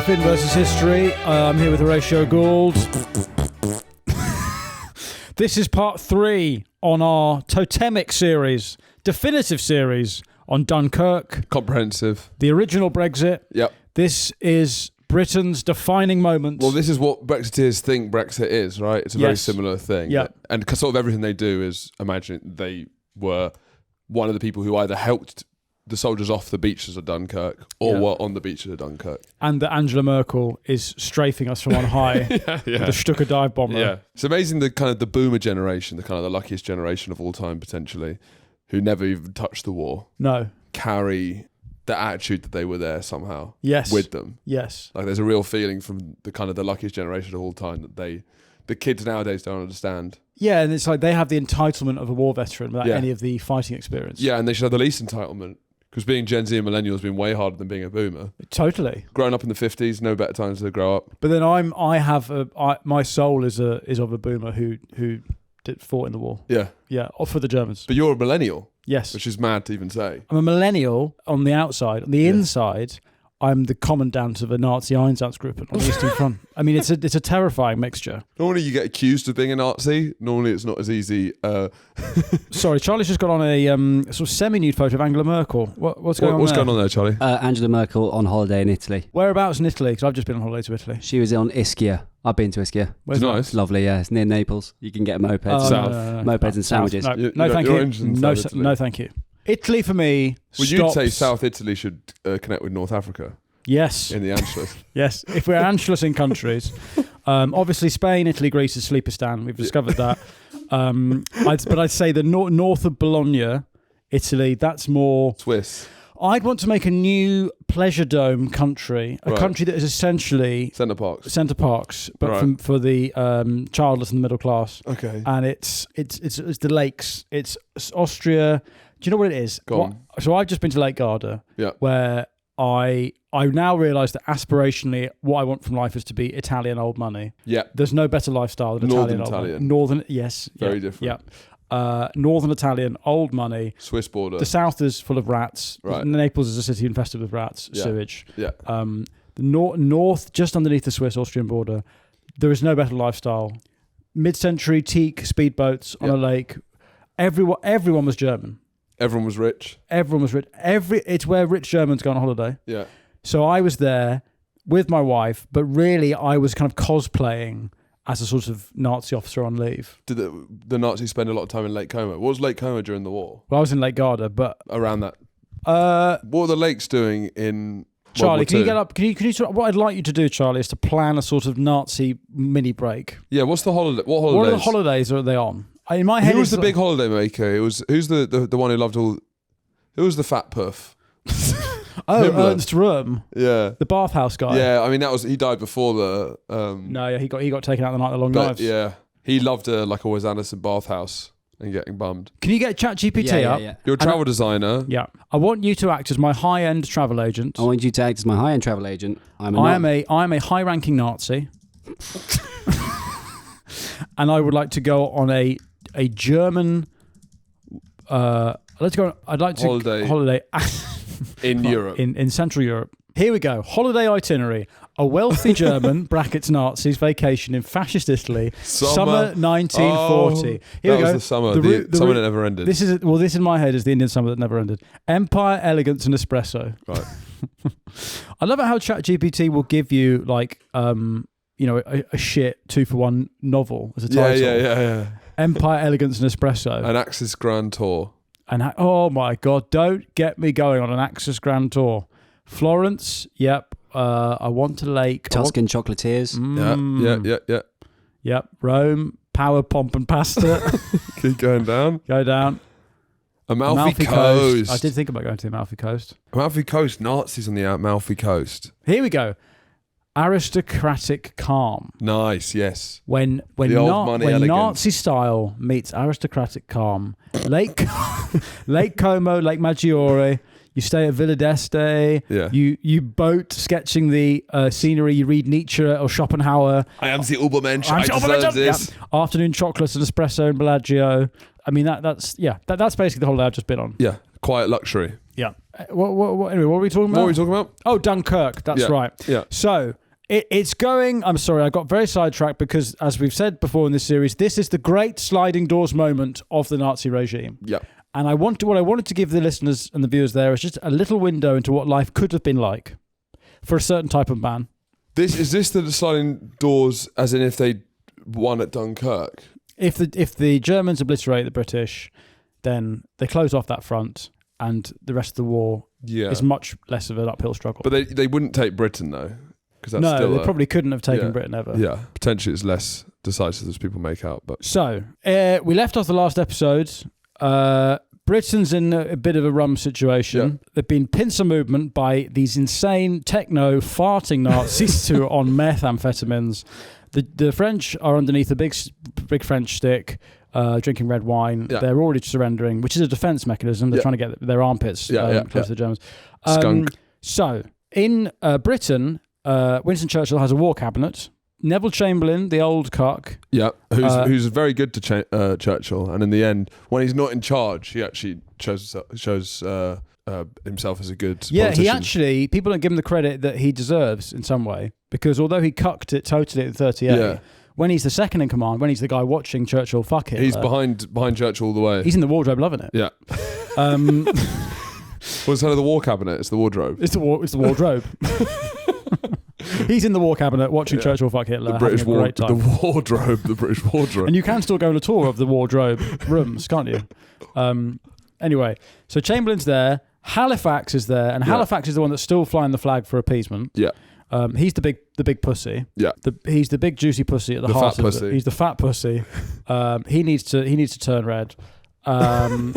Finn versus History. I'm here with Horatio Gould. This is part 3 on our totemic series, definitive series on Dunkirk. Comprehensive. The original Brexit. Yep. This is Britain's defining moment. Well, this is what Brexiteers think Brexit is, right? It's a very similar thing. Yeah. And sort of everything they do is imagine they were one of the people who either helped the soldiers off the beaches of Dunkirk or were on the beaches of Dunkirk. And that Angela Merkel is strafing us from on high with the Stuka dive bomber. Yeah. It's amazing the kind of the boomer generation, the kind of the luckiest generation of all time potentially, who never even touched the war. No. Carry the attitude that they were there somehow. Yes. With them. Yes. Like there's a real feeling from the kind of the luckiest generation of all time that the kids nowadays don't understand. Yeah, and it's like they have the entitlement of a war veteran without any of the fighting experience. Yeah, and they should have the least entitlement. Because being Gen Z and millennial has been way harder than being a boomer. Totally. Growing up in the 50s, no better times to grow up. But then my soul is of a boomer who fought in the war. Yeah. Yeah, or for the Germans. But you're a millennial. Yes. Which is mad to even say. I'm a millennial on the outside. On the inside, I'm the commandant of a Nazi Einsatzgruppe on the Eastern Front. I mean, it's a terrifying mixture. Normally you get accused of being a Nazi. Normally it's not as easy. Sorry, Charlie's just got on a sort of semi-nude photo of Angela Merkel. What's going on there? What's going on there, Charlie? Angela Merkel on holiday in Italy. Whereabouts in Italy? Because I've just been on holiday to Italy. She was on Ischia. I've been to Ischia. Where's it's that? nice. Lovely, yeah. It's near Naples. You can get mopeds. Mopeds and sandwiches. No, thank you. No, thank you. Italy for me. Well, you'd say South Italy should connect with North Africa. Yes. In the Anschluss. Yes. If we're Anschluss in countries, obviously Spain, Italy, Greece is Sleeperstan. We've discovered that. But I'd say the north of Bologna, Italy, that's more Swiss. I'd want to make a new pleasure dome country, a country that is essentially Centre Parks, but for the childless and the middle class. Okay. And it's the lakes. It's Austria. Do you know what it is? Go on. So I've just been to Lake Garda, where I now realise that aspirationally, what I want from life is to be Italian old money. Yeah. There's no better lifestyle than Northern Italian old money. Italian. Northern, yes. Very different. Yeah. Northern Italian, old money. Swiss border. The south is full of rats. Right. Naples is a city infested with rats, sewage. Yeah. The north, just underneath the Swiss-Austrian border, there is no better lifestyle. Mid-century teak speedboats on a lake. Everyone was German. Everyone was rich. It's where rich Germans go on holiday. Yeah. So I was there with my wife, but really I was kind of cosplaying as a sort of Nazi officer on leave. Did the Nazis spend a lot of time in Lake Como? What was Lake Como during the war? Well, I was in Lake Garda, but around that. What were the lakes doing in Charlie, World can War you get up? Can you what I'd like you to do, Charlie, is to plan a sort of Nazi mini break. Yeah, what's the holiday? What holidays? What are the holidays are they on? In my head, who was the big holiday maker? Who's the one who loved all? Who was the fat puff? Ernst Röhm. Yeah, the bathhouse guy. Yeah, I mean he died before the. No, yeah, he got taken out the night of the long knives. Yeah, he loved like a Wes Anderson bathhouse and getting bummed. Can you get ChatGPT up? Yeah. You're a travel designer. Yeah, I want you to act as my high-end travel agent. I want you to act as my high-end travel agent. I am a high-ranking Nazi, and I would like to go on a German. Let's go. I'd like to holiday in Europe, in Central Europe. Here we go. Holiday itinerary: a wealthy German (brackets Nazis) vacation in fascist Italy, summer 1940. Here we go. That was the summer. The summer that never ended. This in my head is the Indian summer that never ended. Empire, elegance, and espresso. Right. I love how ChatGPT will give you like a shit 2-for-1 novel as a title. Yeah. Empire, elegance, and espresso. An Axis Grand Tour. And oh my God, don't get me going on an Axis Grand Tour. Florence, yep. I want to lake. Tuscan chocolatiers. Yeah. Yep. Rome, power, pomp, and pasta. Keep going down. Go down. Amalfi Coast. I did think about going to the Amalfi Coast. Amalfi Coast, Nazis on the Amalfi Coast. Here we go. Aristocratic calm. Nice, yes. When Nazi style meets aristocratic calm. Lake Como, Lake Maggiore. You stay at Villa d'Este. Yeah. You boat sketching the scenery. You read Nietzsche or Schopenhauer. I am the Ubermensch. I deserve this. Yeah. Afternoon chocolates and espresso and Bellagio. I mean that's basically the holiday I've just been on. Yeah, quiet luxury. Yeah. Anyway, what were we talking about? What were we talking about? Oh, Dunkirk. That's right. Yeah. So it's going. I'm sorry, I got very sidetracked because, as we've said before in this series, this is the great sliding doors moment of the Nazi regime. Yeah. And what I wanted to give the listeners and the viewers there is just a little window into what life could have been like for a certain type of man. Is this the sliding doors, as in if they won at Dunkirk? If the Germans obliterate the British, then they close off that front, and the rest of the war is much less of an uphill struggle. But they wouldn't take Britain though, because that's they probably couldn't have taken Britain ever. Yeah, potentially it's less decisive as people make out. But so we left off the last episode. Britain's in a bit of a rum situation. Yeah. They've been pincer movement by these insane techno farting Nazis who are on methamphetamines. The French are underneath a big French stick, drinking red wine. Yeah. They're already surrendering, which is a defence mechanism. They're trying to get their armpits close to the Germans. Skunk. So in Britain, Winston Churchill has a war cabinet. Neville Chamberlain, the old cock. Yeah, who's very good to Churchill. And in the end, when he's not in charge, he actually shows himself as a good politician. People don't give him the credit that he deserves in some way. Because although he cucked it totally at 38, when he's the second in command, when he's the guy watching Churchill fuck Hitler, he's behind Churchill all the way. He's in the wardrobe loving it. Yeah. What's the war cabinet? It's the wardrobe. It's the wardrobe. He's in the war cabinet watching Churchill fuck Hitler. The British wardrobe. The British wardrobe. And you can still go on a tour of the wardrobe rooms, can't you? Anyway, so Chamberlain's there. Halifax is there, and Halifax is the one that's still flying the flag for appeasement. Yeah. He's the big pussy. Yeah. He's the big juicy pussy at the heart of it. He's the fat pussy. He needs to turn red. And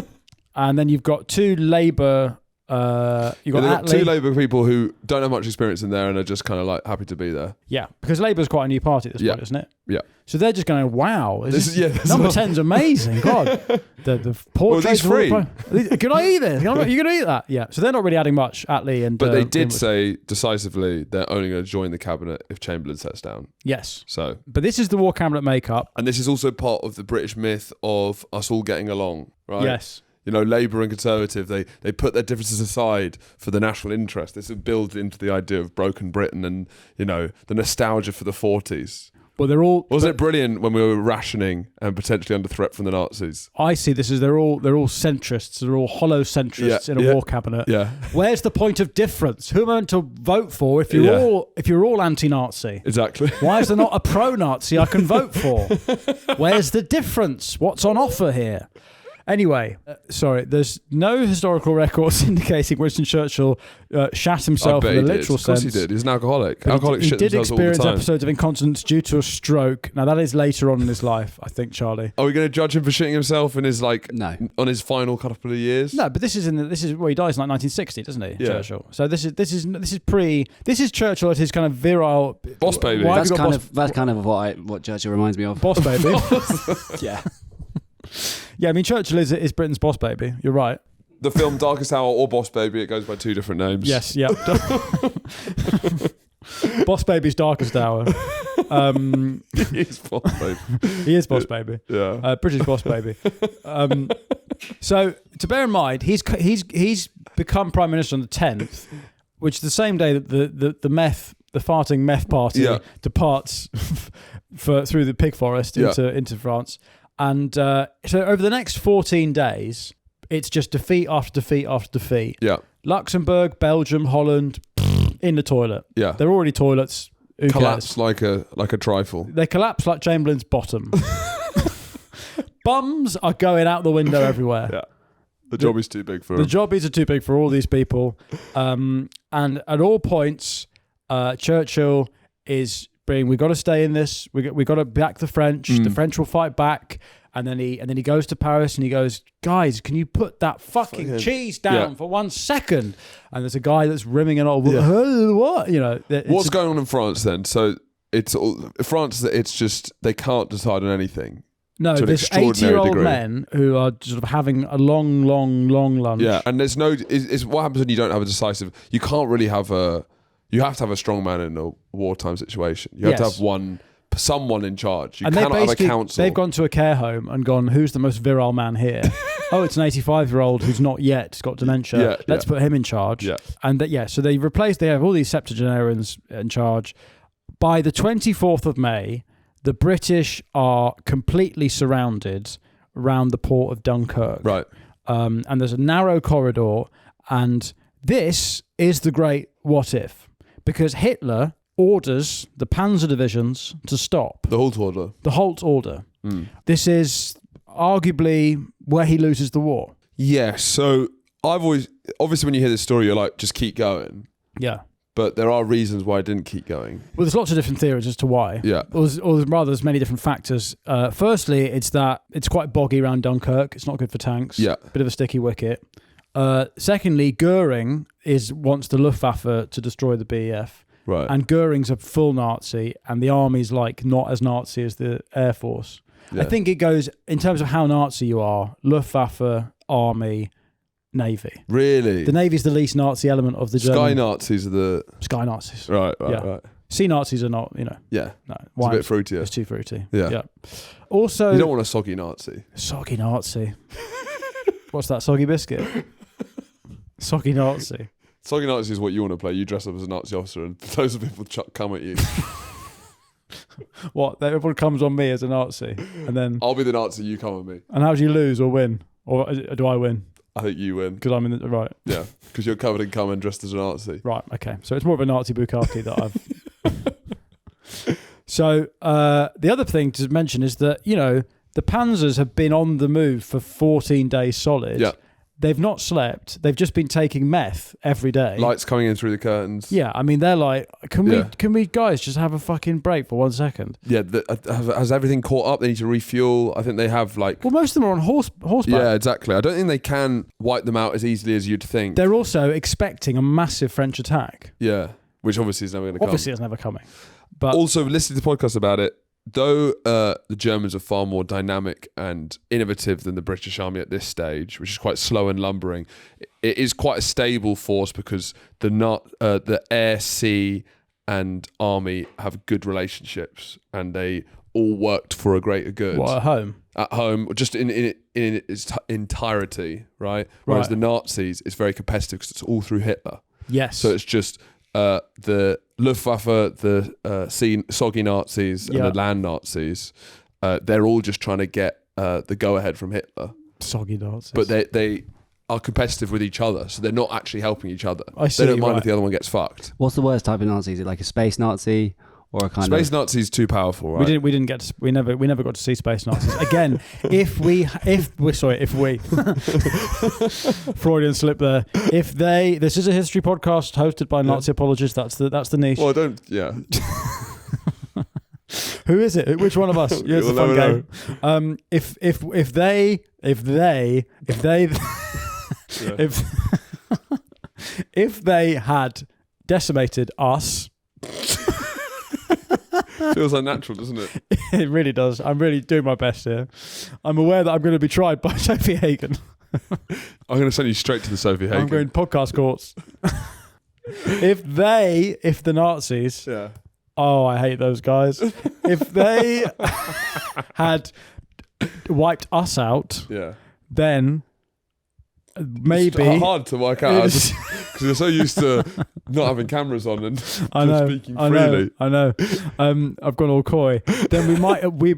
then you've got two Labour. You've got two Labour people who don't have much experience in there and are just kind of like happy to be there. Yeah, because Labour's quite a new party at this point, isn't it? Yeah. So they're just going, wow, number 10's amazing. God, the portraits. Well, these free. Can I eat this? You're going to eat that? Yeah. So they're not really adding much, Attlee and. But they did say decisively they're only going to join the cabinet if Chamberlain steps down. Yes. So. But this is the war cabinet makeup, and this is also part of the British myth of us all getting along, right? Yes. You know, Labour and Conservative, they put their differences aside for the national interest. This is built into the idea of broken Britain and, you know, the nostalgia for the 40s. Well, they're all... Wasn't it brilliant when we were rationing and potentially under threat from the Nazis? I see this as they're all centrists. They're all hollow centrists in a war cabinet. Yeah. Where's the point of difference? Who am I meant to vote for if you're all anti-Nazi? Exactly. Why is there not a pro-Nazi I can vote for? Where's the difference? What's on offer here? Anyway, there's no historical records indicating Winston Churchill shat himself in a literal sense. Of course he did. He's an alcoholic. He did experience episodes of incontinence due to a stroke. Now, that is later on in his life, I think, Charlie. Are we going to judge him for shitting himself in his, on his final couple of years? No, but this is where he dies in 1960, doesn't he, Churchill? So this is Churchill at his kind of virile... Boss baby. That's kind of what Churchill reminds me of. Boss baby. Yeah. Yeah, I mean, Churchill is Britain's boss baby. You're right. The film Darkest Hour or Boss Baby, it goes by two different names. Yes, yeah. Boss Baby's Darkest Hour. He is Boss Baby. He is Boss Baby. Yeah. British Boss Baby. So, to bear in mind, he's become Prime Minister on the 10th, which is the same day that the farting meth party departs through the pig forest into France. And so over the next 14 days, it's just defeat after defeat after defeat. Yeah. Luxembourg, Belgium, Holland, in the toilet. Yeah. They're already toilets. Who collapse cares? like a trifle. They collapse like Chamberlain's bottom. Bums are going out the window everywhere. Yeah. The job is too big for them. The jobbies are too big for all these people. And at all points, Churchill is... We've got to stay in this. We got to back the French. The French will fight back. And then he goes to Paris and he goes, guys, can you put that fucking cheese down for 1 second? And there's a guy that's rimming it all. What? You know, what's going on in France then? So it's France. It's just they can't decide on anything. No, there's 80-year-old men who are sort of having a long lunch. Yeah, and there's no. It's what happens when you don't have a decisive. You can't really have a. You have to have a strong man in a wartime situation. You have to have someone in charge. You cannot have a council. They've gone to a care home and gone, who's the most virile man here? oh, it's an 85-year-old who's not yet got dementia. Let's put him in charge. Yeah. And so they have all these septuagenarians in charge. By the 24th of May, the British are completely surrounded around the port of Dunkirk. Right. And there's a narrow corridor, and this is the great what if. Because Hitler orders the panzer divisions to stop. The Halt order. The Halt order. This is arguably where he loses the war. Yeah, so obviously when you hear this story, you're like, just keep going. Yeah. But there are reasons why I didn't keep going. Well, there's lots of different theories as to why. Yeah. Or there's many different factors. Firstly, it's that it's quite boggy around Dunkirk. It's not good for tanks. Yeah. Bit of a sticky wicket. Secondly, Goering wants the Luftwaffe to destroy the BEF. Right. And Goering's a full Nazi, and the army's like not as Nazi as the Air Force. Yeah. I think it goes, in terms of how Nazi you are, Luftwaffe, army, Navy. Really? The Navy's the least Nazi element of the German. Sky Nazis are the... Sky Nazis. Right. Sea Nazis are not, Yeah. No. It's a bit fruitier. It's too fruity. Yeah. Also... You don't want a soggy Nazi. Soggy Nazi. What's that, soggy biscuit? Soggy Nazi. Soggy Nazi is what you want to play. You dress up as a Nazi officer and loads of people come at you. What? Everyone comes on me as a Nazi, and then... I'll be the Nazi, you come at me. And how do you lose or win? Or do I win? I think you win. Because I'm in the... Right. Yeah, because you're covered in cum and dressed as a Nazi. Right, okay. So it's more of a Nazi bukkake that I've... So the other thing to mention is that, the Panzers have been on the move for 14 days solid. Yeah. They've not slept. They've just been taking meth every day. Lights coming in through the curtains. Yeah, I mean, they're like, can we guys just have a fucking break for 1 second? Yeah, has everything caught up? They need to refuel. I think they have like... Well, most of them are on horseback. Yeah, exactly. I don't think they can wipe them out as easily as you'd think. They're also expecting a massive French attack. Yeah, which obviously is never going to come. Obviously it's never coming. But also, listening to the podcast about it, though the Germans are far more dynamic and innovative than the British Army at this stage, which is quite slow and lumbering, it is quite a stable force because the air, sea and army have good relationships and they all worked for a greater good. What, at home? At home, just in its entirety, right? Whereas the Nazis, it's very competitive because it's all through Hitler. Yes. So it's just... the Luftwaffe, the soggy Nazis and the land Nazis, they're all just trying to get the go-ahead from Hitler. Soggy Nazis. But they are competitive with each other, so they're not actually helping each other. I see, they don't mind if the other one gets fucked. What's the worst type of Nazi? Is it like a space Nazi or a kind of... Space Nazi is too powerful, right? We never got to see space Nazis. Again, if we Freudian slip there. This is a history podcast hosted by Nazi apologists. That's the niche. Well, yeah. Who is it? Which one of us? Yeah, it's a fun game. If they had decimated us. Feels unnatural, doesn't it? It really does. I'm really doing my best here. I'm aware that I'm going to be tried by Sophie Hagen. I'm going to send you straight to the Sophie Hagen. I'm going podcast courts. If the Nazis... Yeah. Oh, I hate those guys. If they had wiped us out, then maybe... It's hard to work out because you're so used to not having cameras on and speaking freely. I know. I've gone all coy. Then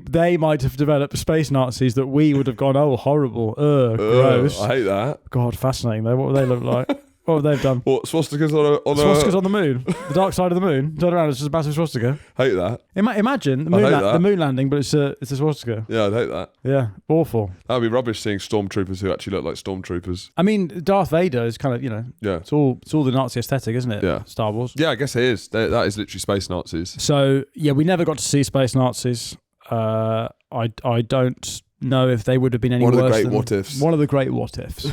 they might have developed space Nazis that we would have gone, oh, horrible, gross. I hate that. God, fascinating though. What would they look like? What have they done? What, swastikas on the moon? The dark side of the moon? Turn around, it's just a massive swastika. Hate that. Imagine the moon landing, but it's a swastika. Yeah, I'd hate that. Yeah, awful. That would be rubbish seeing stormtroopers who actually look like stormtroopers. I mean, Darth Vader is kind of, yeah. It's all the Nazi aesthetic, isn't it? Yeah. Star Wars. Yeah, I guess it is. That is literally space Nazis. So, yeah, we never got to see space Nazis. I don't know if they would have been any worse. One of the great what-ifs. One of the great what-ifs.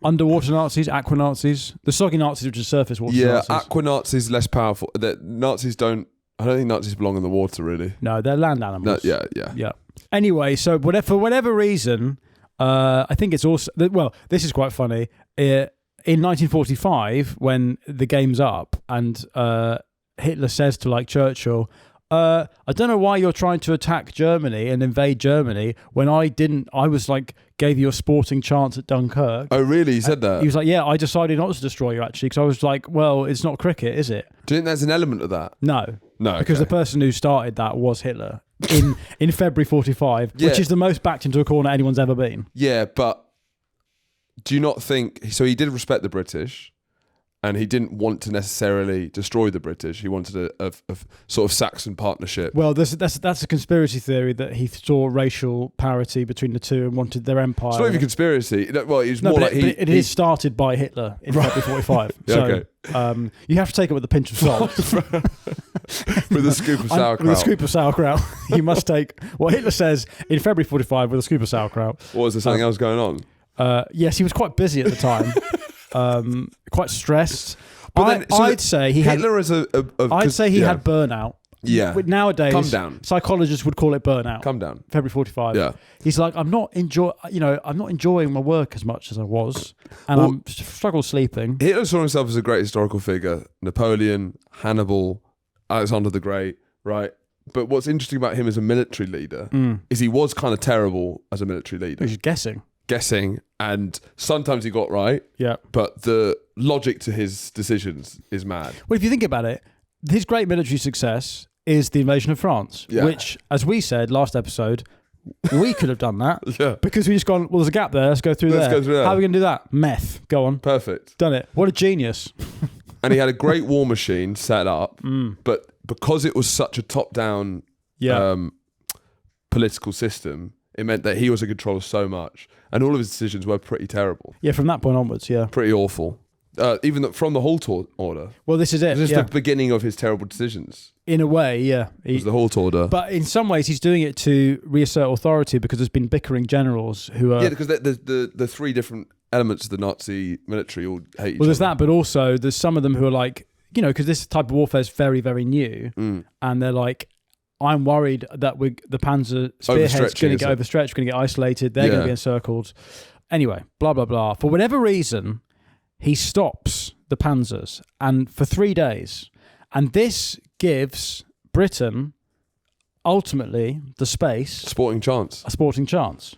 Underwater Nazis, aqua Nazis, the soggy Nazis, which is surface water Nazis. Yeah, aqua Nazis less powerful. Nazis don't. I don't think Nazis belong in the water, really. No, they're land animals. No, yeah. Anyway, so for whatever reason, I think it's also this is quite funny. In 1945, when the game's up, and Hitler says to Churchill, I don't know why you're trying to attack Germany and invade Germany when I didn't. I was like, gave you a sporting chance at Dunkirk. Oh, really? He said that? He was like, yeah, I decided not to destroy you, actually, because I was like, well, it's not cricket, is it? Do you think there's an element of that? No. No. Because the person who started that was Hitler in February 45, which is the most backed into a corner anyone's ever been. Yeah, but do you not think... So he did respect the British... And he didn't want to necessarily destroy the British. He wanted a sort of Saxon partnership. Well, that's a conspiracy theory that he saw racial parity between the two and wanted their empire. It's not even a conspiracy. Well, it was more like it is started by Hitler in February 45. Yeah, so okay. You have to take it with a pinch of salt. With a scoop of sauerkraut. With a scoop of sauerkraut. You must take what Hitler says in February 45 with a scoop of sauerkraut. What, was there something else going on? Yes, he was quite busy at the time. Quite stressed. But I'd say he Hitler had. is a I'd say he had burnout. Yeah. Nowadays, Come down. Psychologists would call it burnout. Come down. February 45. Yeah. He's like, I'm not enjoying my work as much as I was, and I'm struggle sleeping. Hitler saw himself as a great historical figure. Napoleon, Hannibal, Alexander the Great, right? But what's interesting about him as a military leader is he was kind of terrible as a military leader. He's guessing, and sometimes he got right. Yeah. But the logic to his decisions is mad. Well, if you think about it, his great military success is the invasion of France, which, as we said last episode, we could have done that. Yeah. Because we just gone, well, there's a gap there, let's go through there. How are we going to do that? Meth. Go on. Perfect. Done it. What a genius. And he had a great war machine set up, but because it was such a top-down political system, it meant that he was in control of so much. And all of his decisions were pretty terrible. Yeah, from that point onwards, yeah. Pretty awful. Even from the Halt order. Well, this is it. This is the beginning of his terrible decisions. In a way, yeah. It was the Halt order. But in some ways, he's doing it to reassert authority because there's been bickering generals who are... Yeah, because the three different elements of the Nazi military all hate each other. Well, there's that, but also there's some of them who are like, because this type of warfare is very, very new. And they're like, I'm worried that the Panzer spearhead's going to get overstretched, going to get isolated, they're going to be encircled. Anyway, blah, blah, blah. For whatever reason, he stops the Panzers, and for 3 days. And this gives Britain, ultimately, the space... A sporting chance.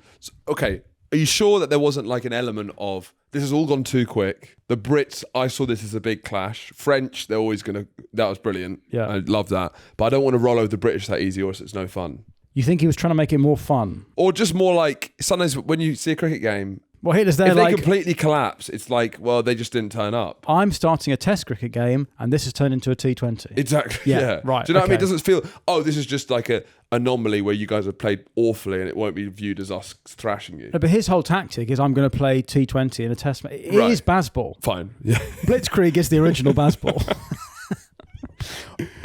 Okay, are you sure that there wasn't like an element of, this has all gone too quick? The Brits, I saw this as a big clash. French, they're always going to... That was brilliant. Yeah. I love that. But I don't want to roll over the British that easy or else it's no fun. You think he was trying to make it more fun? Or just more like, sometimes when you see a cricket game... Well, Hitler's there if they completely collapse, it's like, well, they just didn't turn up. I'm starting a test cricket game, and this has turned into a T20. Exactly. Yeah. Right. Do you know what I mean? It doesn't feel, this is just like a anomaly where you guys have played awfully and it won't be viewed as us thrashing you. No, but his whole tactic is I'm going to play T20 in a test match. It is Bazball. Fine. Yeah. Blitzkrieg is the original Bazball.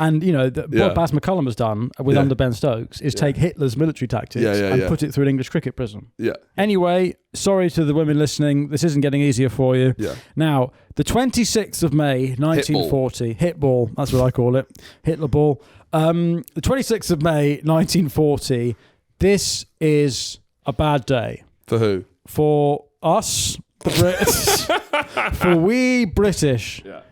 And, what Baz McCullum has done under Ben Stokes is take Hitler's military tactics and put it through an English cricket prism. Yeah. Anyway, sorry to the women listening. This isn't getting easier for you. Yeah. Now, the 26th of May, 1940. Hitball. That's what I call it. Hitler ball. The 26th of May, 1940. This is a bad day. For who? For us, the Brits. For we British. Yeah.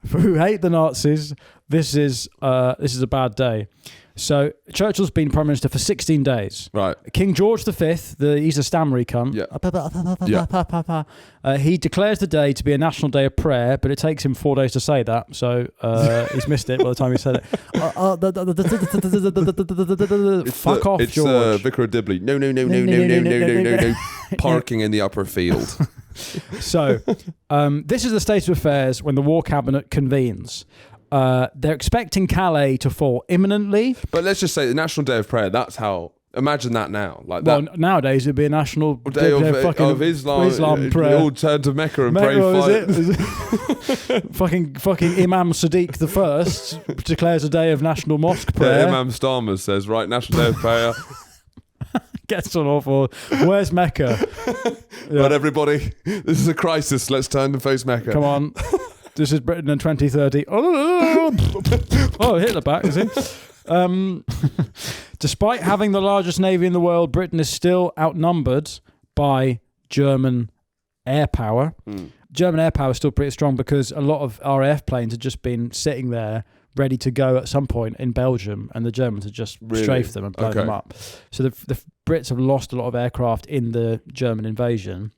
Who hate the Nazis. This is a bad day. So Churchill's been Prime Minister for 16 days. Right. King George V, he's a stammery cunt. Yeah. He declares the day to be a national day of prayer, but it takes him 4 days to say that. So he's missed it by the time he said it. Fuck off, George. It's Vicar of Dibley. No. Parking in the upper field. So this is the state of affairs when the War Cabinet convenes. They're expecting Calais to fall imminently. But let's just say the National Day of Prayer, that's how... Imagine that now. Nowadays it'd be a national day of Islam prayer. We all turn to Mecca and pray for it. fucking Imam Sadiq the First declares a day of national mosque prayer. Yeah, Imam Starmer says, right, National Day of Prayer. Gets on awful. Where's Mecca? Right, everybody, this is a crisis. Let's turn and face Mecca. Come on. This is Britain in 2030. Oh, Hitler back, is he? Despite having the largest navy in the world, Britain is still outnumbered by German air power. German air power is still pretty strong because a lot of RAF planes have just been sitting there ready to go at some point in Belgium, and the Germans had just strafed them and blown them up. So the Brits have lost a lot of aircraft in the German invasion.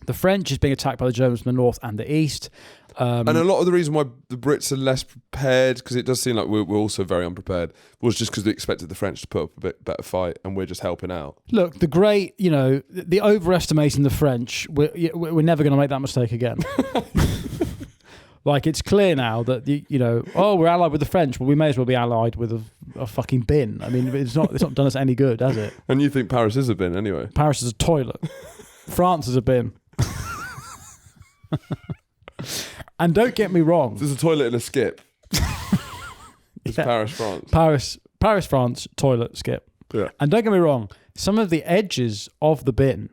The French is being attacked by the Germans from the north and the east. And a lot of the reason why the Brits are less prepared, because it does seem like we're also very unprepared, was just because they expected the French to put up a bit better fight, and we're just helping out. Look, the overestimating the French, we're never going to make that mistake again. Like, it's clear now that, we're allied with the French. Well, we may as well be allied with a fucking bin. I mean, it's not done us any good, has it? And you think Paris is a bin anyway? Paris is a toilet. France is a bin. And don't get me wrong. There's a toilet and a skip. It's Paris, France. Paris, France, toilet, skip. Yeah. And don't get me wrong, some of the edges of the bin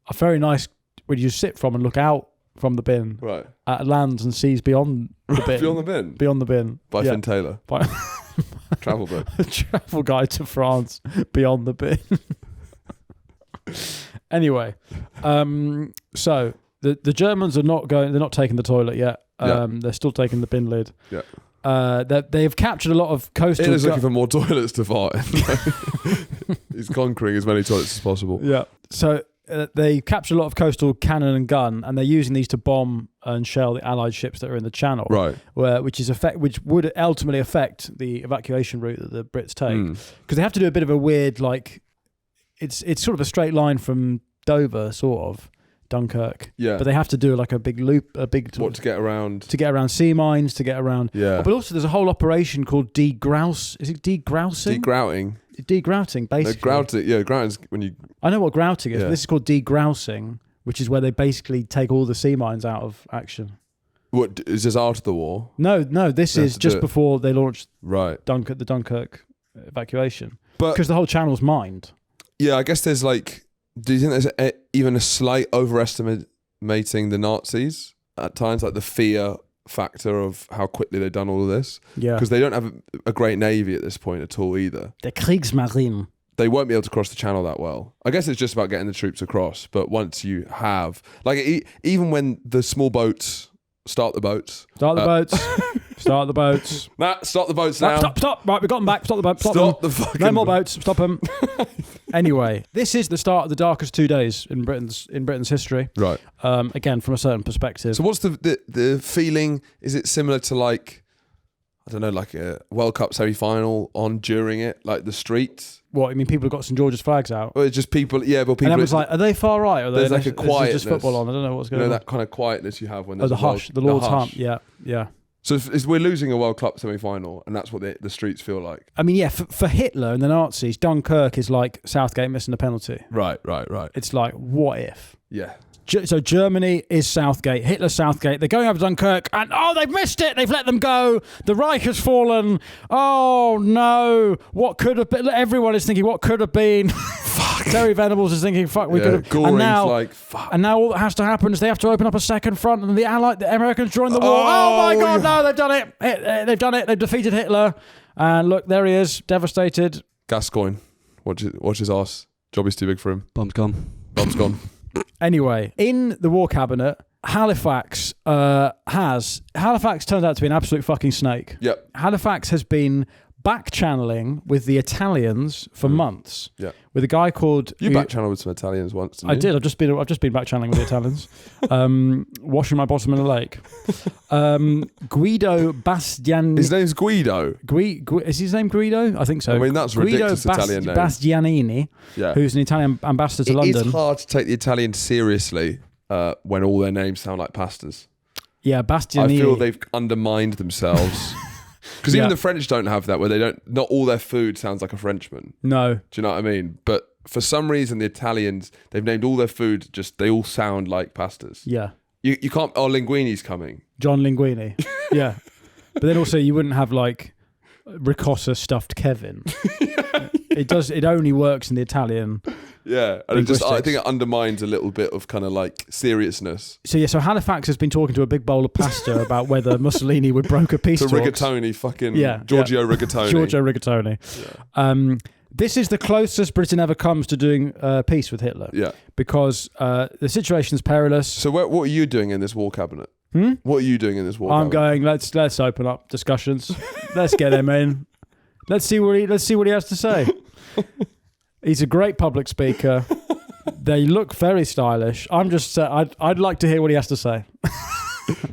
are very nice when you sit from and look out from the bin at lands and seas beyond the bin. Beyond the bin? Beyond the bin. By Finn Taylor. Travel book. Travel guide to France, beyond the bin. Anyway, so the Germans are not going. They're not taking the toilet yet. They're still taking the bin lid. Yeah. They've captured a lot of coastal. Hitler's looking for more toilets to fart in. He's conquering as many toilets as possible. Yeah. So they captured a lot of coastal cannon and gun, and they're using these to bomb and shell the Allied ships that are in the Channel. Right. Which would ultimately affect the evacuation route that the Brits take, because they have to do a bit of a weird, like, it's sort of a straight line from Dover, sort of. Dunkirk, but they have to do like a big loop, to get around sea mines, to get around. Yeah, but also there's a whole operation called degrouse. Is it degrousing? Degrouting, basically. No, grouting. Yeah, grouting's when you. I know what grouting is. But this is called degrousing, which is where they basically take all the sea mines out of action. What is this after the war? No. This is just before they launched the Dunkirk evacuation, but because the whole channel's mined. Yeah, I guess there's like. Do you think there's even a slight overestimating the Nazis at times, like the fear factor of how quickly they've done all of this? Yeah. Because they don't have a great navy at this point at all either. The Kriegsmarine. They won't be able to cross the Channel that well. I guess it's just about getting the troops across. But once you have... Like, even when the small boats... Start the boats. Start the boats. Start the boats. Stop the boats now. Stop. Right, we've got them back. Stop the boats. Stop the fucking... No more boats. Stop them. Anyway, this is the start of the darkest 2 days in Britain's history. Right. Again, from a certain perspective. So what's the feeling? Is it similar to like, I don't know, like a World Cup semi-final on during it, like the streets? What, you mean people have got St George's flags out? Well, it's just people, yeah, but people... And everyone's like, are they far right? Or there's like a quietness. Just football on, I don't know what's going on. That kind of quietness you have when there's the hush, the Lord's hump, yeah. So if we're losing a World Cup semi-final, and that's what the streets feel like. I mean, yeah, for Hitler and the Nazis, Dunkirk is like Southgate missing a penalty. Right. It's like, what if? Yeah. So Germany is Southgate, Hitler's Southgate. They're going over Dunkirk, and they've missed it. They've let them go. The Reich has fallen. Oh no! What could have been? Everyone is thinking, what could have been? Fuck. Terry Venables is thinking, fuck, we could have. Goring's like, fuck. And now all that has to happen is they have to open up a second front, and the Americans join the war. Oh my God! No, they've done it. They've done it. They've defeated Hitler. And look, there he is, devastated. Gascoigne, watch his arse. Job is too big for him. Bomb's gone. Anyway, in the war cabinet, Halifax turns out to be an absolute fucking snake. Yep. Halifax has been back-channeling with the Italians for months. Yeah. With a guy called... You back-channeled with some Italians once, didn't you? I did. I've just been back-channeling with the Italians. Washing my bottom in a lake. Guido Bastiani... His name's Guido? Is his name Guido? I think so. I mean, that's a ridiculous Italian name. Bastianini, who's an Italian ambassador to London. It is hard to take the Italians seriously when all their names sound like pastas. Yeah, Bastianini. I feel they've undermined themselves. Because even the French don't have that, where not all their food sounds like a Frenchman. No. Do you know what I mean? But for some reason, the Italians, they've named all their food, they all sound like pastas. Yeah. You can't, Linguini's coming. John Linguini. Yeah. But then also you wouldn't have like ricotta stuffed Kevin. It only works in the Italian. Yeah, and I think it undermines a little bit of kind of like seriousnusness. So Halifax has been talking to a big bowl of pasta about whether Mussolini would broker peace talks. Rigatoni, Giorgio Rigatoni. Giorgio Rigatoni. Yeah. This is the closest Britain ever comes to doing peace with Hitler. Yeah. Because the situation's perilous. So what are you doing in this war cabinet? What are you doing in this war? I'm going. Let's open up discussions. Let's get him in. Let's see what he has to say. He's a great public speaker. They look very stylish. I'm just. I'd like to hear what he has to say.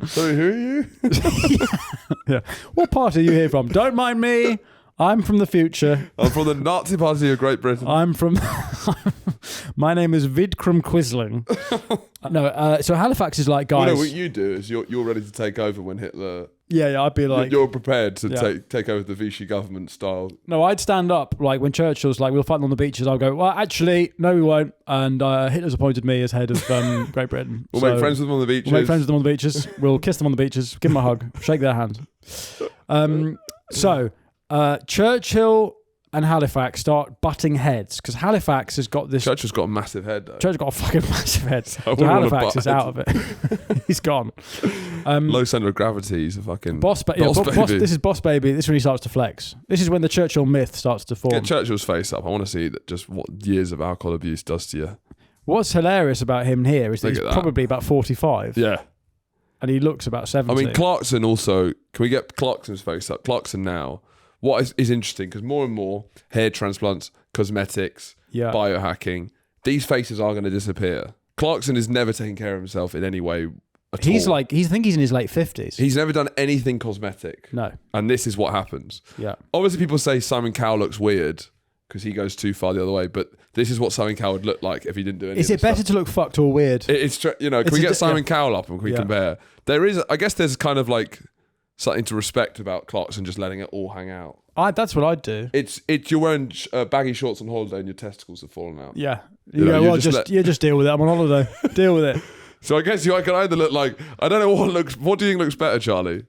Sorry, who are you? Yeah. What party are you here from? Don't mind me. I'm from the future. I'm from the Nazi Party of Great Britain. I'm from... My name is Vidkrum Quisling. No, so Halifax is like, guys... Well, no, what you do is you're ready to take over when Hitler... Yeah, I'd be like... You're prepared to take over the Vichy government style. No, I'd stand up, like, when Churchill's like, we'll fight them on the beaches, I'll go, well, actually, no, we won't. And Hitler's appointed me as head of Great Britain. We'll make friends with them on the beaches. We'll make friends with them on the beaches. We'll kiss them on the beaches, give them a hug, shake their hand. Churchill and Halifax start butting heads because Halifax has got this... Churchill's got a massive head, though. Churchill's got a fucking massive head. So Halifax is out of it. He's gone. Low centre of gravity. He's a fucking... Boss baby. This is Boss Baby. This is when he starts to flex. This is when the Churchill myth starts to form. Get Churchill's face up. I want to see just what years of alcohol abuse does to you. What's hilarious about him here is that he's probably about 45. Yeah. And he looks about 70. I mean, Clarkson also... Can we get Clarkson's face up? Clarkson now... What is interesting, because more and more hair transplants, cosmetics, biohacking, these faces are going to disappear. Clarkson is never taking care of himself in any way at all. I think he's in his late 50s. He's never done anything cosmetic. No. And this is what happens. Yeah. Obviously, people say Simon Cowell looks weird because he goes too far the other way, but this is what Simon Cowell would look like if he didn't do anything. Is it better to look fucked or weird? Can we get Simon Cowell up and can we compare? I guess there's kind of like... something to respect about Clarkson just letting it all hang out. That's what I'd do. It's you're wearing baggy shorts on holiday and your testicles have fallen out. Yeah. Just deal with it. I'm on holiday. Deal with it. So I guess I can either look like... I don't know what do you think looks better, Charlie?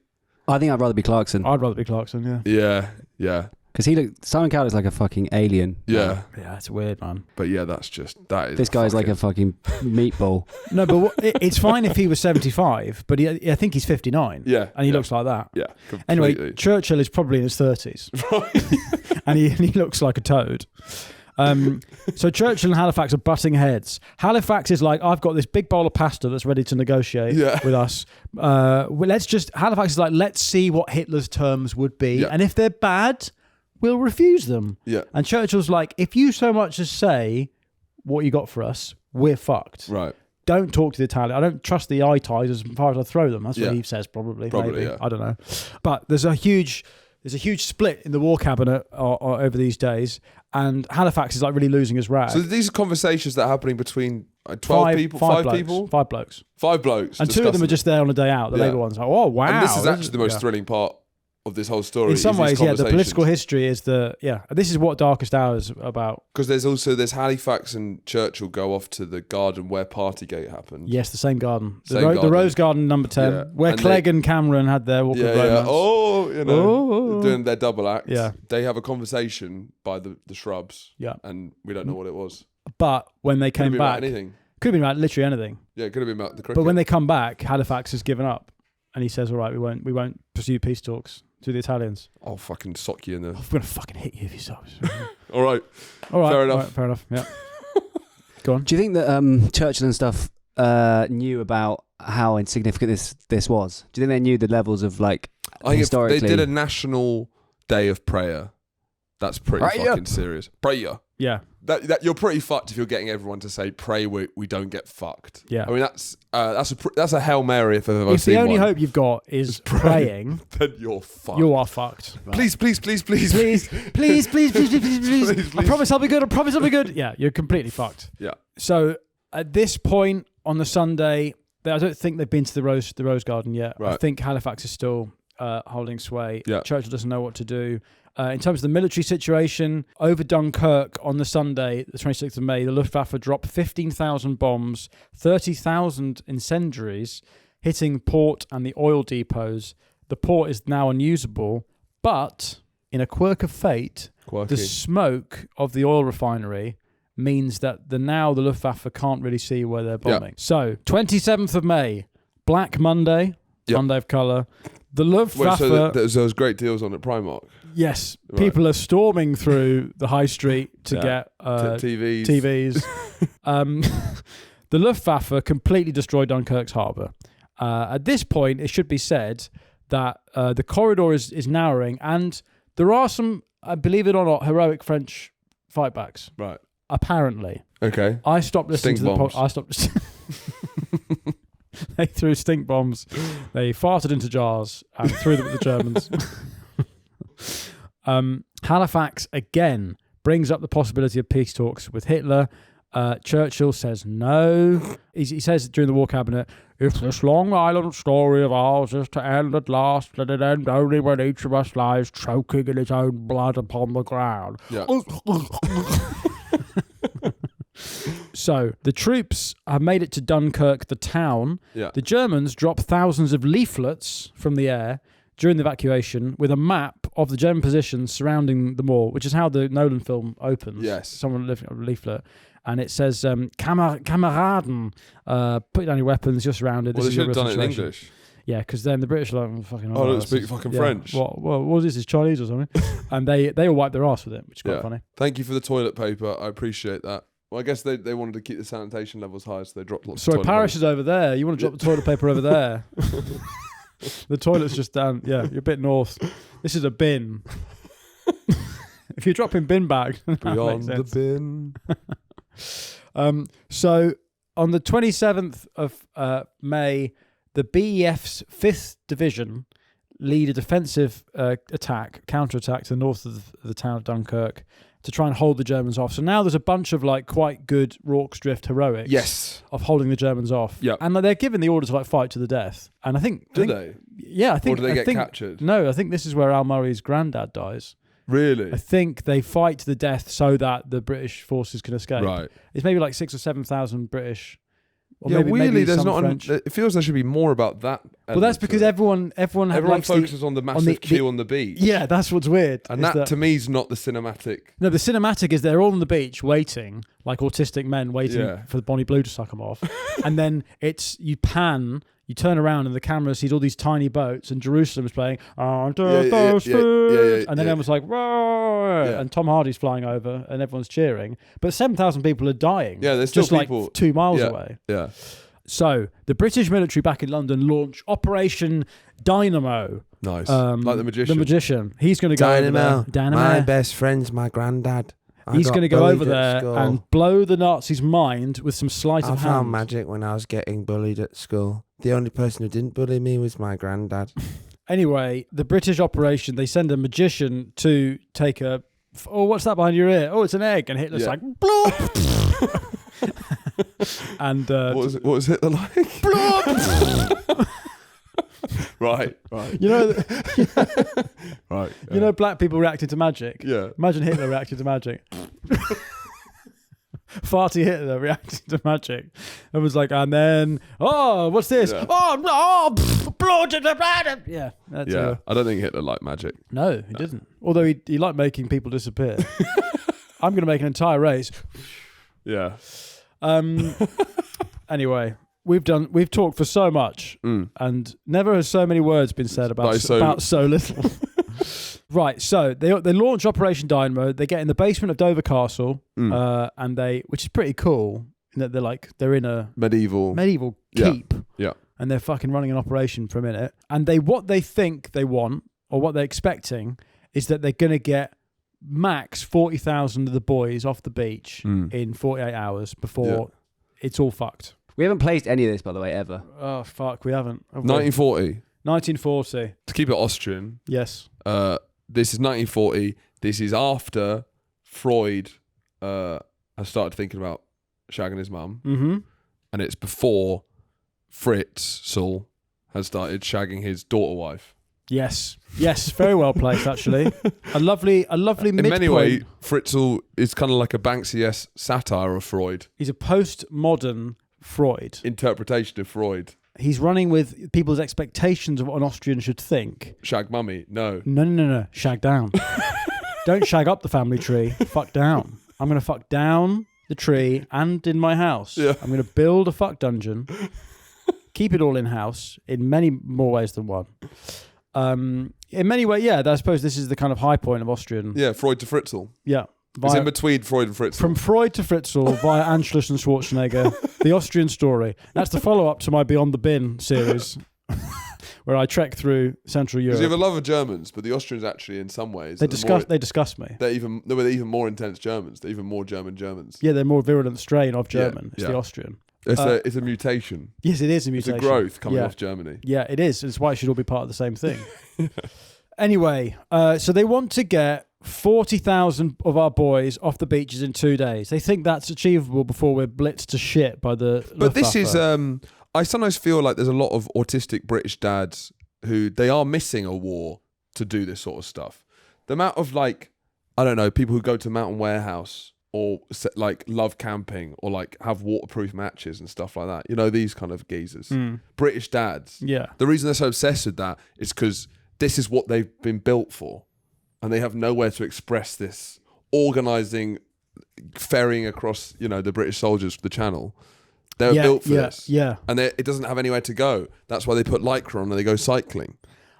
I think I'd rather be Clarkson. I'd rather be Clarkson, yeah. Yeah. Because Simon Cowell is like a fucking alien. Yeah. Yeah, it's weird, man. But yeah, this guy's like a fucking meatball. No, but it's fine if he was 75, but I think he's 59. Yeah. And he looks like that. Yeah. Completely. Anyway, Churchill is probably in his 30s. and he looks like a toad. So Churchill and Halifax are butting heads. Halifax is like, I've got this big bowl of pasta that's ready to negotiate with us. Halifax is like, let's see what Hitler's terms would be. Yeah. And if they're bad... we'll refuse them. Yeah. And Churchill's like, if you so much as say what you got for us, we're fucked. Right. Don't talk to the Italian. I don't trust the eye ties as far as I throw them. That's what he says, probably. Maybe. Yeah. I don't know. But there's a huge split in the war cabinet over these days, and Halifax is like really losing his rag. So these are conversations that are happening between 12 people, 5 people? 5 blokes. 5 blokes. And 2 of them are just there on a day out. The Labour ones like, oh, wow. And this is actually the most thrilling part of this whole story. In some ways, the political history is this is what Darkest Hours about. Because there's Halifax and Churchill go off to the garden where Partygate happened. Yes, the same garden. The Rose Garden number 10, where and Clegg and Cameron had their walk of romance. Doing their double act. Yeah. They have a conversation by the shrubs. Yeah. And we don't know what it was. But when they came back... anything. Could have been about literally anything. Yeah, it could have been about the cricket. But when they come back, Halifax has given up. And he says, all right, we won't pursue peace talks to the Italians. I'll fucking sock you in the... I'm going to fucking hit you if you stop. All right. Fair enough. Yeah. Go on. Do you think that Churchill and stuff knew about how insignificant this was? Do you think they knew the levels of historically... They did a national day of prayer. That's pretty fucking serious. Prayer. Yeah. That you're pretty fucked if you're getting everyone to say pray we don't get fucked. Yeah. I mean that's a Hail Mary if I've ever seen one. If the only hope you've got is praying, then you're fucked. You are fucked. Right. Please. Please. I promise I'll be good. Yeah, you're completely fucked. Yeah. So at this point on the Sunday, I don't think they've been to the Rose Garden yet. Right. I think Halifax is still holding sway. Yeah. Churchill doesn't know what to do. In terms of the military situation, over Dunkirk on the Sunday, the 26th of May, the Luftwaffe dropped 15,000 bombs, 30,000 incendiaries, hitting port and the oil depots. The port is now unusable, but in a quirk of fate, the smoke of the oil refinery means that the Luftwaffe can't really see where they're bombing. Yeah. So, 27th of May, Black Monday, Sunday of colour. The Luftwaffe... Wait, so there's those great deals on at Primark? Yes. Right. People are storming through the high street to get TVs. The Luftwaffe completely destroyed Dunkirk's harbour. At this point, it should be said that the corridor is narrowing, and there are some, believe it or not, heroic French fightbacks. Right. Apparently. Okay. I stopped listening Stink to bombs. I stopped. They threw stink bombs. They farted into jars and threw them at the Germans. Halifax again brings up the possibility of peace talks with Hitler. Churchill says no. He says during the war cabinet, if this Long Island story of ours is to end at last, let it end only when each of us lies choking in his own blood upon the ground. Yeah. So the troops have made it to Dunkirk, the town. Yeah. The Germans drop thousands of leaflets from the air during the evacuation with a map of the German positions surrounding the mall, which is how the Nolan film opens. Yes. Someone lifting up a leaflet. And it says, Kameraden, put down your weapons, you're surrounded. Well, this they is should your have done it in situation. English. Yeah, because then the British are like, fucking... Oh, don't speak fucking French. What was this? Is Chinese or something? And they all wipe their ass with it, which is quite funny. Thank you for the toilet paper. I appreciate that. Well, I guess they wanted to keep the sanitation levels high, so they dropped lots of toilet Paris paper. is over there. You want to drop the toilet paper over there. The toilet's just down. Yeah, you're a bit north. This is a bin. If you're dropping bin bags, Beyond the bin. So on the 27th of May, the BEF's 5th Division lead a defensive counterattack to the north of the town of Dunkirk to try and hold the Germans off. So now there's a bunch of like quite good Rorke's Drift heroics. Yes. Of holding the Germans off. Yeah. And they're given the order to like fight to the death. And I think... Do they? Yeah, I think... Or do they get captured? No, I think this is where Al Murray's granddad dies. Really? I think they fight to the death so that the British forces can escape. Right. It's maybe like 6,000 or 7,000 British. Or yeah, maybe weirdly, there's some not. French. It feels there should be more about that. Well, that's because everyone focuses on the massive queue on the beach. Yeah, that's what's weird. And that to me is not the cinematic. No, the cinematic is they're all on the beach waiting, like autistic men waiting for the Bonnie Blue to suck them off. And then you turn around and the camera sees all these tiny boats and Jerusalem is playing Under those feet. And then everyone's like, whoa, and Tom Hardy's flying over and everyone's cheering. But 7,000 people are dying. Yeah, there's still just people. like 2 miles away. Yeah. So the British military back in London launch Operation Dynamo. Nice. Like the magician. The magician. He's going to go over there. Dynamo. My best friend's my granddad. He's going to go over there and blow the Nazis' mind with some sleight of hand. I found magic when I was getting bullied at school. The only person who didn't bully me was my granddad. Anyway, the British operation, they send a magician to take a... Oh, what's that behind your ear? Oh, it's an egg. And Hitler's like... Bloop! And what was Hitler like? Bloop! Right. You know, right. Yeah. You know, black people reacting to magic. Yeah. Imagine Hitler reacting to magic. Farty Hitler reacting to magic. It was like, and then, oh, what's this? Yeah. Blood to the bladder. Yeah. That's I don't think Hitler liked magic. No, he didn't. Although he liked making people disappear. I'm going to make an entire race. Yeah. Anyway, we've talked for so much, and never has so many words been said about so little. Right, so they launch Operation Dynamo. They get in the basement of Dover Castle, and which is pretty cool. In that they're in a medieval keep, and they're fucking running an operation for a minute. And what they think they want, or what they're expecting, is that they're gonna get max 40,000 of the boys off the beach in 48 hours before it's all fucked. We haven't placed any of this, by the way, ever. Oh fuck, we haven't. 1940. 1940. To keep it Austrian. Yes. This is 1940. This is after Freud has started thinking about shagging his mum. Mm-hmm. And it's before Fritzl has started shagging his daughter wife. Yes, very well placed. Actually, a lovely midpoint. In many ways, Fritzl is kind of like a Banksy-esque satire of Freud. He's a postmodern Freud interpretation of Freud. He's running with people's expectations of what an Austrian should think. Shag mummy? No. No. Shag down. Don't shag up the family tree. Fuck down. I'm going to fuck down the tree and in my house. Yeah. I'm going to build a fuck dungeon. Keep it all in-house in many more ways than one. In many ways, I suppose this is the kind of high point of Austrian. Yeah, Freud to Fritzl. Yeah. It's in between Freud and Fritzl. From Freud to Fritzl via Anschluss and Schwarzenegger, the Austrian story. That's the follow-up to my Beyond the Bin series, where I trek through Central Europe. Because you have a love of Germans, but the Austrians actually, in some ways, they disgust me. They're even more intense Germans. They're even more Germans. Yeah, they're more virulent strain of German. It's the Austrian. It's a mutation. Yes, it is a mutation. It's a growth coming off Germany. Yeah, it is. It's why it should all be part of the same thing. Anyway, so they want to get 40,000 of our boys off the beaches in 2 days. They think that's achievable before we're blitzed to shit by the But this Luftwaffe. is... I sometimes feel like there's a lot of autistic British dads who they are missing a war to do this sort of stuff. The amount of like, I don't know, people who go to Mountain Warehouse or like love camping or like have waterproof matches and stuff like that. You know, these kind of geezers. British dads. Yeah. The reason they're so obsessed with that is because this is what they've been built for. And they have nowhere to express this. Organising, ferrying across, you know, the British soldiers the channel. They were built for this. Yeah. And it doesn't have anywhere to go. That's why they put Lycra on and they go cycling.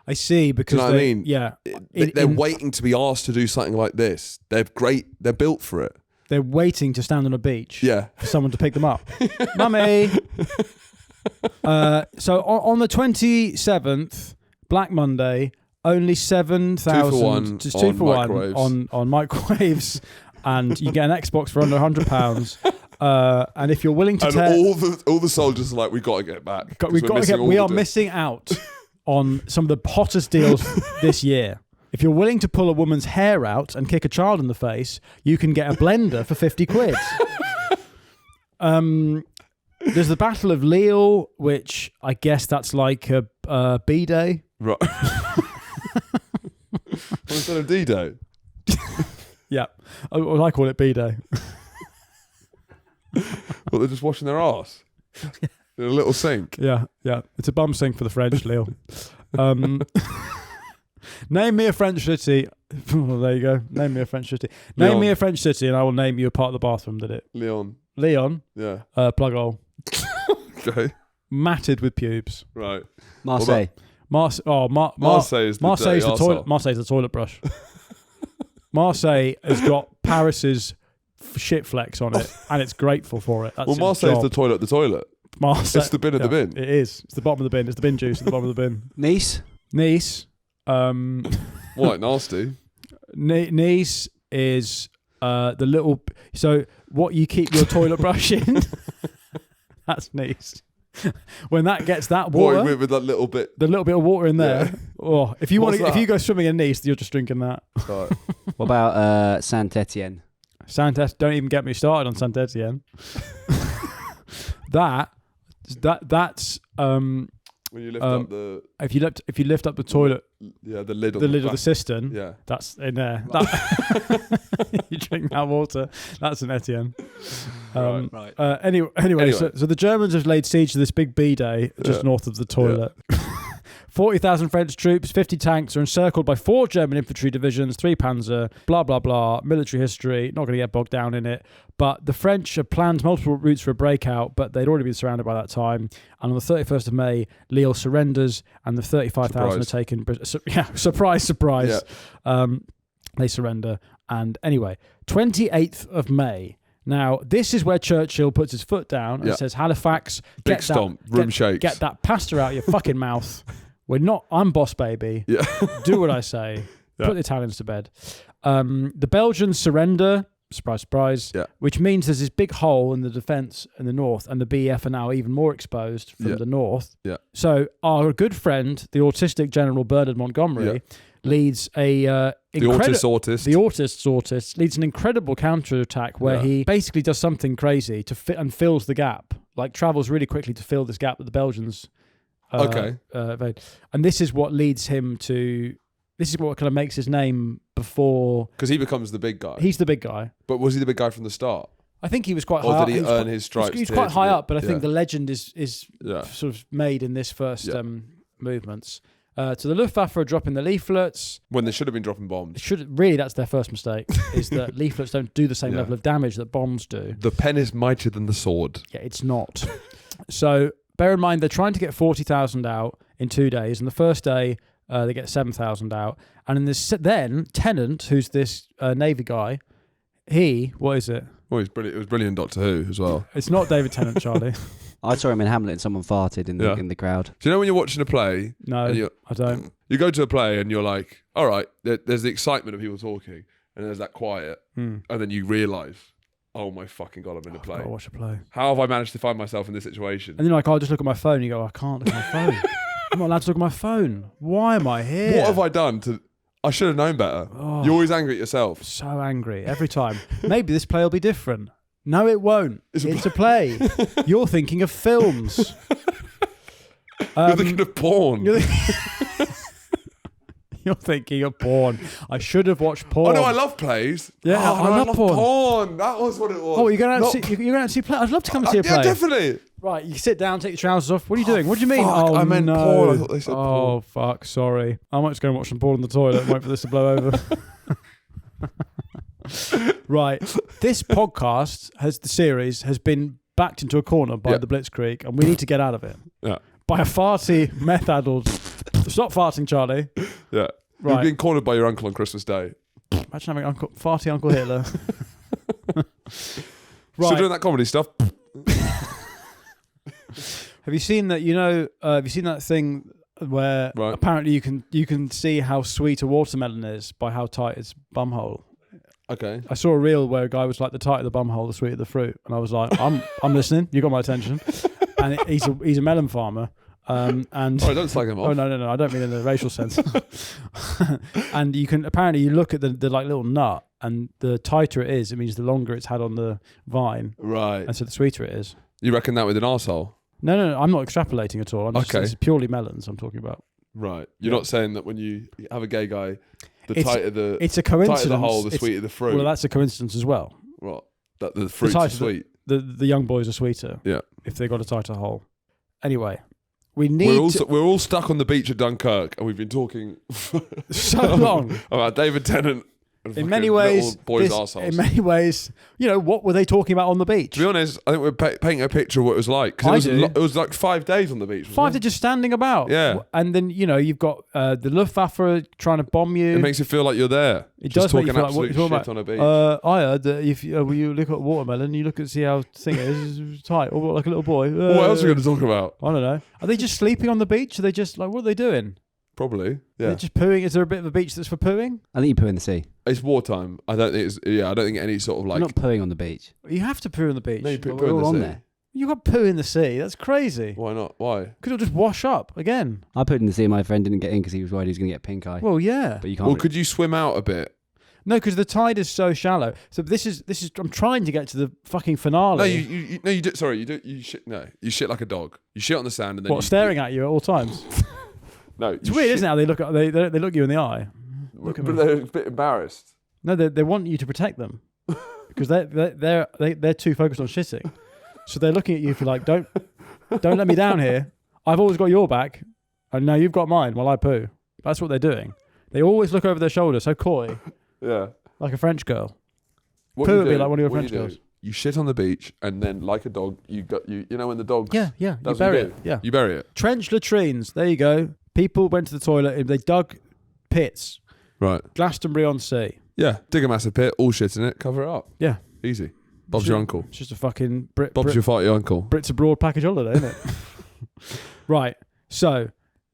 I see, because do you know what I mean? Yeah. They're waiting to be asked to do something like this. They're built for it. They're waiting to stand on a beach for someone to pick them up. Mummy! So on the 27th, Black Monday, only 7,000... 2 for 1 on microwaves. And you get an Xbox for under £100. And if you're willing to all the soldiers are like, we got to get back. We are missing out on some of the hottest deals this year. If you're willing to pull a woman's hair out and kick a child in the face, you can get a blender for 50 quid. There's the Battle of Lille, which I guess that's like a B-Day. Right. Instead of D-Day. Yeah. I call it B-Day. Well, they're just washing their arse in a little sink. Yeah. It's a bum sink for the French, Lille. Name me a French city. Well, there you go. Name me a French city. Name me a French city, and I will name you a part of the bathroom. Did it? Leon. Yeah. Plug hole. Okay. Matted with pubes. Right. Marseille. Marseille's the toilet. Marseille's the toilet brush. Marseille has got Paris's shit flex on it, and it's grateful for it. That's Marseille's the toilet. Marseille, it's the bin of the bin. It is. It's the bottom of the bin. It's the bin juice at the bottom of the bin. Nice. What, nasty? Nice is the little... So what you keep your toilet brush in, that's Nice. When that gets that water... With that little bit... The little bit of water in there. Yeah. If you go swimming in Nice, you're just drinking that. Right. What about Saint-Etienne? Don't even get me started on Saint-Etienne. That's when you lift up the... If you lift up the toilet... Yeah, the lid of the cistern. Yeah. That's in there. You drink that water. That's an Etienne. Right. Anyway. So the Germans have laid siege to this big B-Day just north of the toilet. Yeah. 40,000 French troops, 50 tanks are encircled by 4 German infantry divisions, 3 Panzer, blah, blah, blah, military history, not going to get bogged down in it. But the French have planned multiple routes for a breakout, but they'd already been surrounded by that time. And on the 31st of May, Lille surrenders and the 35,000 are taken. Surprise. Yeah. They surrender. And anyway, 28th of May. Now, this is where Churchill puts his foot down and says, Halifax, big stomp, room shakes. Get that pasta out of your fucking mouth. I'm boss baby. Yeah. Do what I say. Put the Italians to bed. The Belgians surrender. Surprise, surprise. Yeah. Which means there's this big hole in the defence in the north, and the BEF are now even more exposed from the north. Yeah. So our good friend, the autistic General Bernard Montgomery, leads the autist leads an incredible counterattack where he basically does something crazy to fit and fills the gap, like travels really quickly to fill this gap that the Belgians. And this is what leads him to. This is what kind of makes his name before. Because he becomes the big guy. He's the big guy. But was he the big guy from the start? I think he was quite high up. Or did he earn his stripes? He's quite high up, but I think the legend is sort of made in this first movements. So the Luftwaffe are dropping the leaflets. When they should have been dropping bombs. That's their first mistake, is that leaflets don't do the same level of damage that bombs do. The pen is mightier than the sword. Yeah, it's not. So bear in mind, they're trying to get 40,000 out in 2 days, and the first day they get 7,000 out. And then Tennant, who's this Navy guy, What is it? Well, he's brilliant. It was brilliant in Doctor Who as well. It's not David Tennant, Charlie. I saw him in Hamlet and someone farted in the crowd. Do you know when you're watching a play? No, I don't. You go to a play and you're like, all right, there's the excitement of people talking, and there's that quiet, and then you realise, oh my fucking God, I'm in a play. I've got to watch a play. How have I managed to find myself in this situation? And then like, I'll just look at my phone. You go, I can't look at my phone. I'm not allowed to look at my phone. Why am I here? What have I done to... I should have known better. Oh, You're always angry at yourself. So angry every time. Maybe this play will be different. No, it won't. It's a play. You're thinking of films. You're thinking of porn. You're thinking of porn. I should have watched porn. Oh no, I love plays. Yeah, I love porn. That was what it was. Oh, you're going to see play? I'd love to come and see a play. Yeah, definitely. Right, you sit down, take your trousers off. What are you doing? What do you mean? Fuck, I meant porn. I thought they said porn. Oh, fuck, sorry. I might just go and watch some porn in the toilet and wait for this to blow over. Right, this podcast has been backed into a corner by the Blitzkrieg, and we need to get out of it. Yeah. By a farty, meth-addled... Stop farting, Charlie. Yeah. Right. You're being cornered by your uncle on Christmas Day. Imagine having farty Uncle Hitler. Right. Still doing that comedy stuff. Have you seen that? Have you seen that thing where apparently you can see how sweet a watermelon is by how tight its bumhole? Okay. I saw a reel where a guy was like, the tighter the bumhole, the sweeter the fruit, and I was like, I'm listening. You got my attention. And he's a melon farmer. And don't slag him off. Oh no! I don't mean in the racial sense. And you look at the like little nut, and the tighter it is, it means the longer it's had on the vine. Right. And so the sweeter it is. You reckon that with an arsehole? No, I'm not extrapolating at all. It's purely melons I'm talking about. Right. You're not saying that when you have a gay guy, it's a coincidence. Tighter the hole, the sweeter the fruit. Well, that's a coincidence as well. What? That the fruits are sweet. The young boys are sweeter. Yeah. If they got a tighter hole. Anyway, we're all stuck on the beach at Dunkirk, and we've been talking so long about David Tennant. In many ways, what were they talking about on the beach? To be honest, I think we're painting a picture of what it was like. Because it was like 5 days on the beach. 5 days just standing about. Yeah. And then, you've got the Luftwaffe trying to bomb you. It makes you feel like you're there. It just does make you feel absolute like shit on a beach. I heard that if you look at watermelon, you look and see how thing is tight, or like a little boy. What else are we going to talk about? I don't know. Are they just sleeping on the beach? Are they just like, what are they doing? Probably, yeah. They're just pooing. Is there a bit of a beach that's for pooing? I think you poo in the sea. It's wartime. I don't think any sort of like... You're not pooing on the beach. You have to poo on the beach. No, you poo we're in all the on sea. there. You got poo in the sea. That's crazy. Why not? Why? Because it'll just wash up again. I pooed in the sea and my friend didn't get in because he was worried he was going to get pink eye. Well, yeah. But you can't. Well, could you swim out a bit? No, because the tide is so shallow. So this is. I'm trying to get to the fucking finale. No, you do. Sorry, you do. You shit. No, you shit like a dog. You shit on the sand and then. Staring at you at all times? No, it's weird, isn't it? How they look at they look you in the eye. But they're a bit embarrassed. No, they want you to protect them because they're too focused on shitting. So they're looking at you if you're like, don't let me down here. I've always got your back, and now you've got mine while I poo. That's what they're doing. They always look over their shoulder, so coy. Yeah, like a French girl. What Poo would be like one of your French girls. You shit on the beach, and then like a dog, you know when the dog. Yeah. You bury it. Yeah, you bury it. Trench latrines. There you go. People went to the toilet. They dug pits. Right. Glastonbury-on-Sea. Yeah. Dig a massive pit, all shit in it, cover it up. Yeah. Easy. Bob's your uncle. It's just a fucking Bob's your farty uncle. Brits abroad package holiday, isn't it? Right. So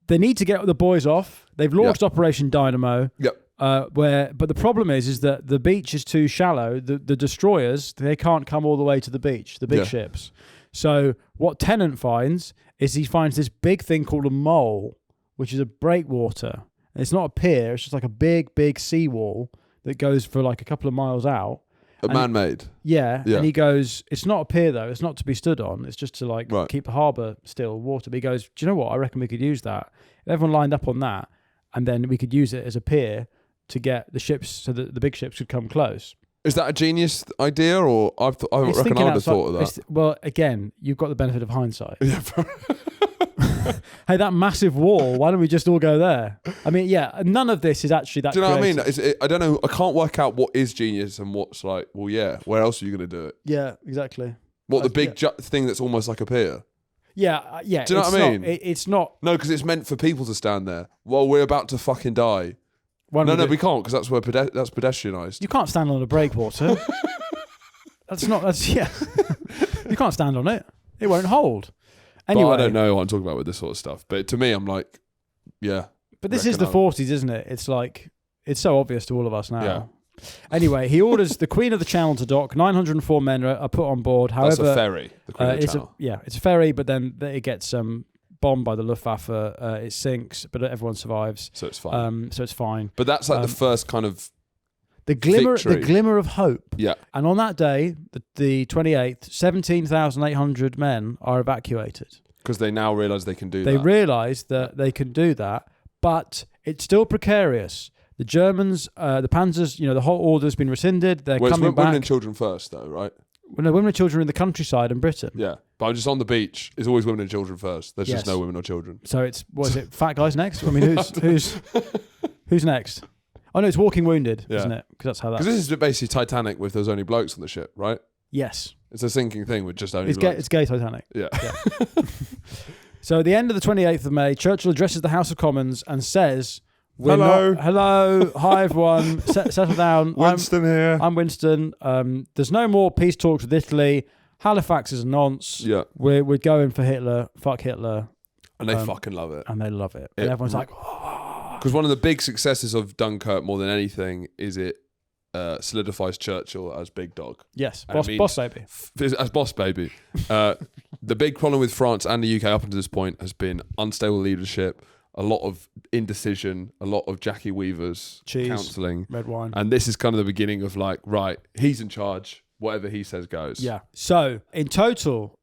they need to get the boys off. They've launched Operation Dynamo. Yep. But the problem is that the beach is too shallow. The destroyers, they can't come all the way to the beach, the big ships. So what Tennant finds is he finds this big thing called a mole, which is a breakwater. And it's not a pier, it's just like a big seawall that goes for like a couple of miles out. Man-made. Yeah. And he goes, it's not a pier though, it's not to be stood on, it's just to keep the harbour still, water. But he goes, do you know what, I reckon we could use that. If everyone lined up on that, and then we could use it as a pier to get the ships so that the big ships could come close. Is that a genius idea, or I reckon I would have thought of that? Well, again, you've got the benefit of hindsight. Hey, that massive wall, why don't we just all go there? I mean, none of this is actually that. Do you know creative. what I mean? I don't know. I can't work out what is genius and what's like, well, yeah, where else are you going to do it? Yeah, exactly. What, the big thing that's almost like a pier? Yeah. Do you know what I mean? It's not. No, because it's meant for people to stand there while we're about to fucking die. No, we can't because that's where that's pedestrianised. You can't stand on a breakwater. Yeah. You can't stand on it. It won't hold. Anyway, but I don't know what I'm talking about with this sort of stuff. But to me, I'm like, yeah. But this is the 40s, isn't it? It's like, it's so obvious to all of us now. Yeah. Anyway, he orders the Queen of the Channel to dock. 904 men are put on board. However, that's a ferry. The Queen of the Channel. It's a ferry, but then it gets bombed by the Luftwaffe. It sinks, but everyone survives. So it's fine. But that's like the first kind of the glimmer of hope. Yeah. And on that day, the 28th, 17,800 men are evacuated. Because they now realise they can do that. They realise that they can do that, but it's still precarious. The Germans, the Panzers, the whole order's been rescinded. They're coming back. Women and children first, though, right? Well, no, women and children in the countryside in Britain. Yeah, but I'm just on the beach. It's always women and children first. There's just no women or children. So was it fat guys next? I mean, who's next? Oh no, it's walking wounded, isn't it? Because that's how that. Because this is basically Titanic with there's only blokes on the ship, right? Yes. It's a sinking thing with just only blokes. It's gay Titanic. Yeah. So at the end of the 28th of May, Churchill addresses the House of Commons and says, hello, hi everyone, settle down. Winston here. I'm Winston. There's no more peace talks with Italy. Halifax is a nonce. Yeah. We're going for Hitler. Fuck Hitler. And they fucking love it. And they love it. And everyone's like, because one of the big successes of Dunkirk, more than anything, is it solidifies Churchill as big dog. Yes, boss baby. As boss baby. The big problem with France and the UK up until this point has been unstable leadership, a lot of indecision, a lot of Jackie Weaver's counselling, red wine. And this is kind of the beginning of like, right, he's in charge. Whatever he says goes. Yeah. So in total,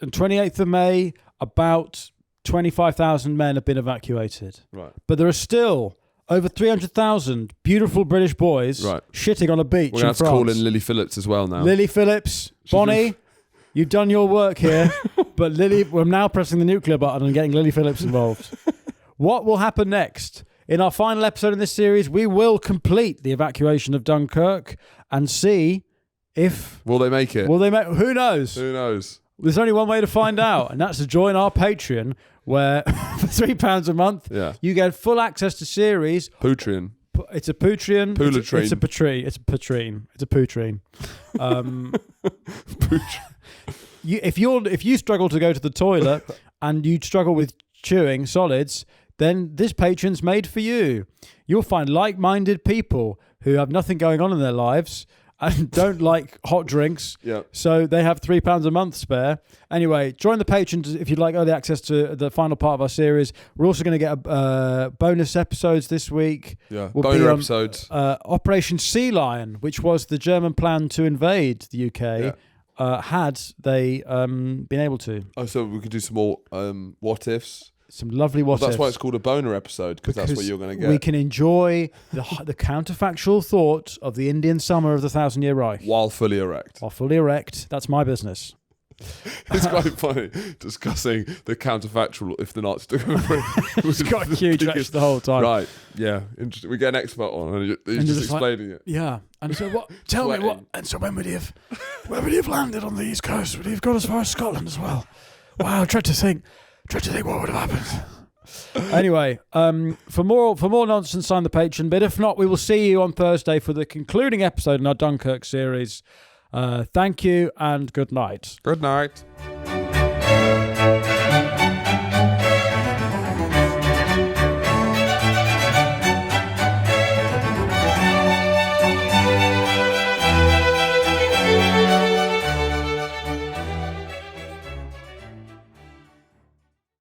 on 28th of May, about 25,000 men have been evacuated. Right. But there are still over 300,000 beautiful British boys shitting on a beach in France. We're going to have to call in Lily Phillips as well now. Lily Phillips, Bonnie, you've done your work here, but we're now pressing the nuclear button and getting Lily Phillips involved. What will happen next? In our final episode in this series, we will complete the evacuation of Dunkirk and see if... Will they make it? Who knows? Who knows? There's only one way to find out, and that's to join our Patreon, where for £3 a month, you get full access to series. Patreon. It's a Patreon. Poulatrine. It's a Patrine. It's a Patrine. It's a Poutrine. If you struggle to go to the toilet and you struggle with chewing solids, then this Patreon's made for you. You'll find like-minded people who have nothing going on in their lives and don't like hot drinks. Yeah. So they have £3 a month spare. Anyway, join the Patreon if you'd like early access to the final part of our series. We're also going to get bonus episodes this week. Yeah, bonus episodes. Operation Sea Lion, which was the German plan to invade the UK, had they been able to. Oh, so we could do some more what ifs. Some lovely what ifs. That's why it's called a boner episode, because that's what you're going to get. We can enjoy the counterfactual thought of the Indian summer of the 1,000-Year Reich. While fully erect. That's my business. It's quite funny discussing the counterfactual if the Nazis took over. It's got a huge lecture the whole time. Right, yeah, interesting. We get an expert on and he's just explaining it. Yeah, and so what? Tell me what? And so when would he have landed on the East Coast? Would he have got as far as Scotland as well? Wow, I tried to think what would have happened. Anyway, for more nonsense, sign the Patreon. But if not, we will see you on Thursday for the concluding episode in our Dunkirk series. Thank you and good night. Good night.